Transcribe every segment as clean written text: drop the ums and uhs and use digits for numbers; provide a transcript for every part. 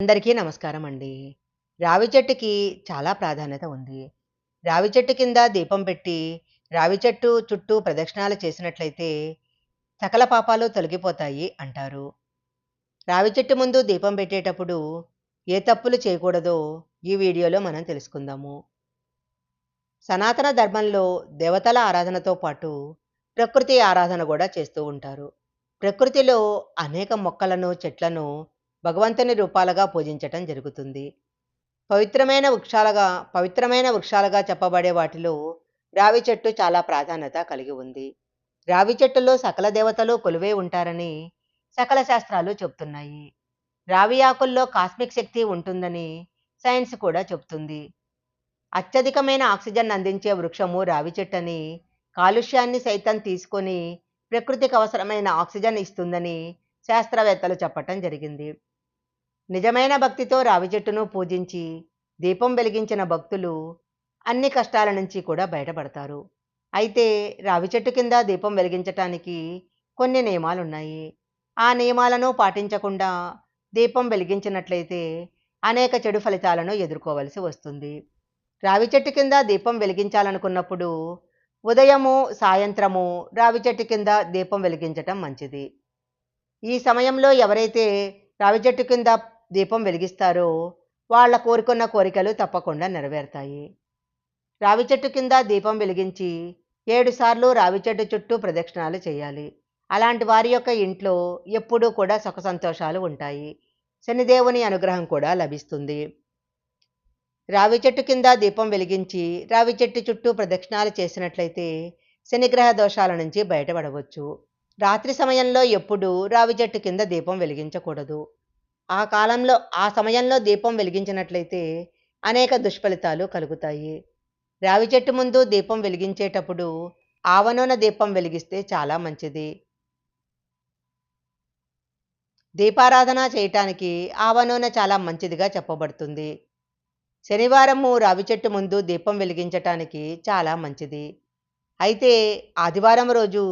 అందరికీ నమస్కారం అండి. రావి చెట్టుకి చాలా ప్రాధాన్యత ఉంది. రావి చెట్టు కింద దీపం పెట్టి, రావి చెట్టు చుట్టూ ప్రదక్షిణాలు చేసినట్లయితే సకల పాపాలు తొలగిపోతాయి అంటారు. రావి చెట్టు ముందు దీపం పెట్టేటప్పుడు ఏ తప్పులు చేయకూడదో ఈ వీడియోలో మనం తెలుసుకుందాము. సనాతన ధర్మంలో దేవతల ఆరాధనతో పాటు ప్రకృతి ఆరాధన కూడా చేస్తూ ఉంటారు. ప్రకృతిలో అనేక మొక్కలను, చెట్లను భగవంతుని రూపాలుగా పూజించటం జరుగుతుంది. పవిత్రమైన వృక్షాలుగా చెప్పబడే వాటిలో రావి చెట్టు చాలా ప్రాధాన్యత కలిగి ఉంది. రావి చెట్టులో సకల దేవతలు కొలువై ఉంటారని సకల శాస్త్రాలు చెప్తున్నాయి. రావి ఆకుల్లో కాస్మిక్ శక్తి ఉంటుందని సైన్స్ కూడా చెప్తుంది. అత్యధికమైన ఆక్సిజన్ అందించే వృక్షము రావి చెట్టని, కాలుష్యాన్ని సైతం తీసుకొని ప్రకృతికి అవసరమైన ఆక్సిజన్ ఇస్తుందని శాస్త్రవేత్తలు చెప్పటం జరిగింది. నిజమైన భక్తితో రావి చెట్టును పూజించి దీపం వెలిగించిన భక్తులు అన్ని కష్టాల నుంచి కూడా బయటపడతారు. అయితే రావి చెట్టు కింద దీపం వెలిగించటానికి కొన్ని నియమాలున్నాయి. ఆ నియమాలను పాటించకుండా దీపం వెలిగించినట్లయితే అనేక చెడు ఫలితాలను ఎదుర్కోవలసి వస్తుంది. రావి చెట్టు కింద దీపం వెలిగించాలనుకున్నప్పుడు ఉదయము, సాయంత్రము రావి చెట్టు కింద దీపం వెలిగించటం మంచిది. ఈ సమయంలో ఎవరైతే రావి చెట్టు కింద దీపం వెలిగిస్తారో వాళ్ళ కోరుకున్న కోరికలు తప్పకుండా నెరవేరుతాయి. రావి చెట్టు కింద దీపం వెలిగించి 7 సార్లు రావి చెట్టు చుట్టూ ప్రదక్షిణాలు చేయాలి. అలాంటి వారి యొక్క ఇంట్లో ఎప్పుడూ కూడా సుఖ సంతోషాలు ఉంటాయి. శనిదేవుని అనుగ్రహం కూడా లభిస్తుంది. రావి చెట్టు కింద దీపం వెలిగించి రావి చెట్టు చుట్టూ ప్రదక్షిణాలు చేసినట్లయితే శనిగ్రహ దోషాల నుంచి బయటపడవచ్చు. రాత్రి సమయంలో ఎప్పుడూ రావి చెట్టు కింద దీపం వెలిగించకూడదు. ఆ సమయంలో దీపం వెలిగించినట్లయితే అనేక దుష్ఫలితాలు కలుగుతాయి. రావి చెట్టు ముందు దీపం వెలిగించేటప్పుడు ఆవ నూనె దీపం వెలిగిస్తే చాలా మంచిది. దీపారాధన చేయటానికి ఆవ నూనె చాలా మంచిదిగా చెప్పబడుతుంది. శనివారము రావి చెట్టు ముందు దీపం వెలిగించటానికి చాలా మంచిది. అయితే ఆదివారం రోజు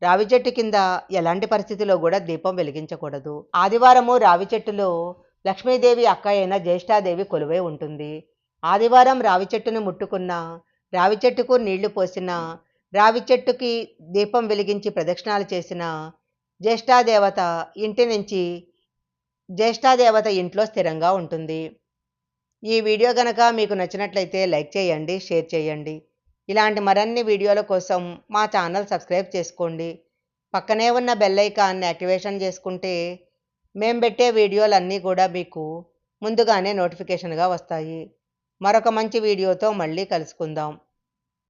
రావి చెట్టు కింద ఎలాంటి పరిస్థితిలో కూడా దీపం వెలిగించకూడదు. ఆదివారము రావి చెట్టులో లక్ష్మీదేవి అక్క అయిన జ్యేష్ఠాదేవి కొలువై ఉంటుంది. ఆదివారం రావి చెట్టును ముట్టుకున్న, రావి చెట్టుకు నీళ్లు పోసిన, రావి చెట్టుకి దీపం వెలిగించి ప్రదక్షిణాలు చేసిన జ్యేష్ఠాదేవత ఇంటి నుంచి జ్యేష్ఠాదేవత ఇంట్లో స్థిరంగా ఉంటుంది. ఈ వీడియో గనక మీకు నచ్చినట్లయితే లైక్ చేయండి, షేర్ చేయండి. ఇలాంటి మరిన్ని వీడియోల కోసం మా ఛానల్ సబ్స్క్రైబ్ చేసుకోండి. పక్కనే ఉన్న బెల్ ఐకాన్ని యాక్టివేషన్ చేసుకుంటే మేము పెట్టే వీడియోలన్నీ కూడా మీకు ముందుగానే నోటిఫికేషన్గా వస్తాయి. మరొక మంచి వీడియోతో మళ్ళీ కలుసుకుందాం.